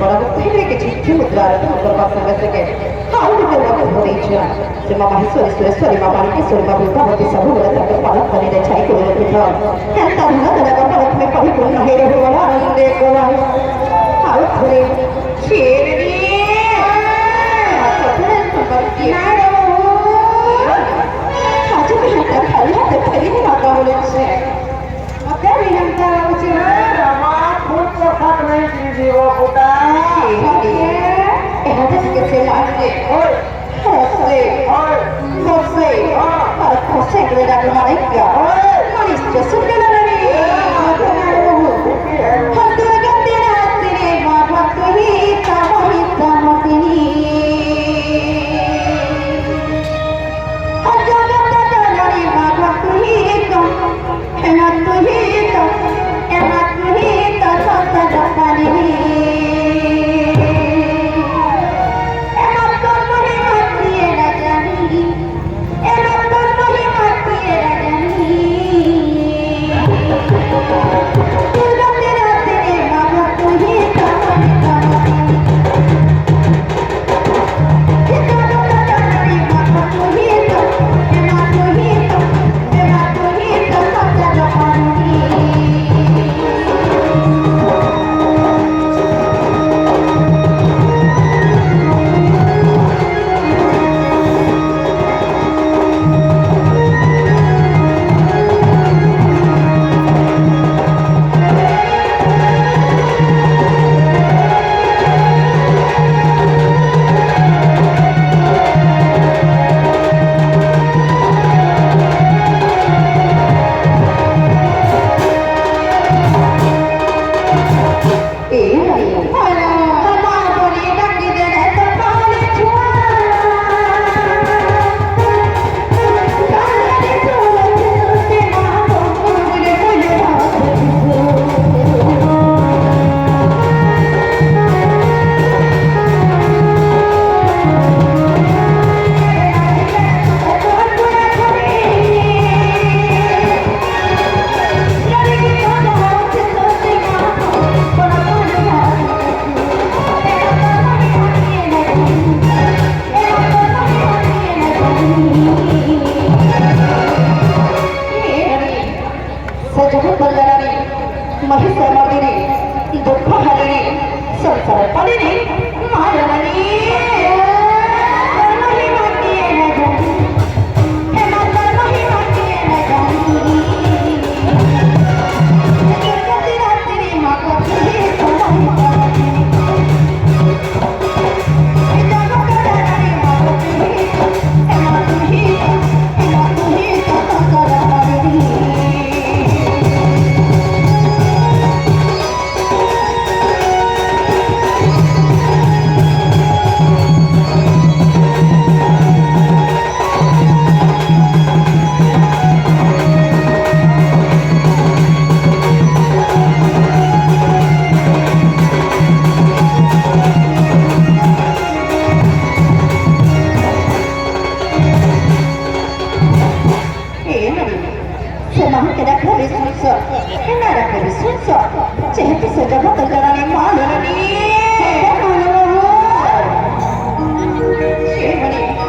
ପରବର୍ତ୍ତୀ କିଛି ମୁଦ୍ରାର କରିବା ସଙ୍ଗେ ସଙ୍ଗେ ଆଉ ଗୋଟେ ଲୋକ ଧରିଛ ସେ ମା ମାହେଶ୍ୱରୀ ସୁରେଶ୍ୱରୀ ମା ବାଣିକେଶ୍ୱରୀ ମା ଦୁର୍ଗାବତୀ ସବୁବେଳେ ତାଙ୍କ ପାଳକନିରେ ଛାଇ କରି ରଖିଥ ଏନ୍ତା ଧନ ଧନ ଗର୍ଭଲକ୍ଷ୍ମୀ ପରିପୂର୍ଣ୍ଣ ହେଇ ରହିଗଲା ଆନନ୍ଦେ ଗଲା ଆଉ ଥରେ ଆଜି ବି ହେନ୍ତା ଖାଲି ହାତେ ଫେରିକି ନକା ବୋଲୁଛେ ମତେ ବି ହେନ୍ତା ଲାଗୁଛି se manje José para José que le da la marica Marisco su que la महिषा नदी दुख हारिणी संसार पड़े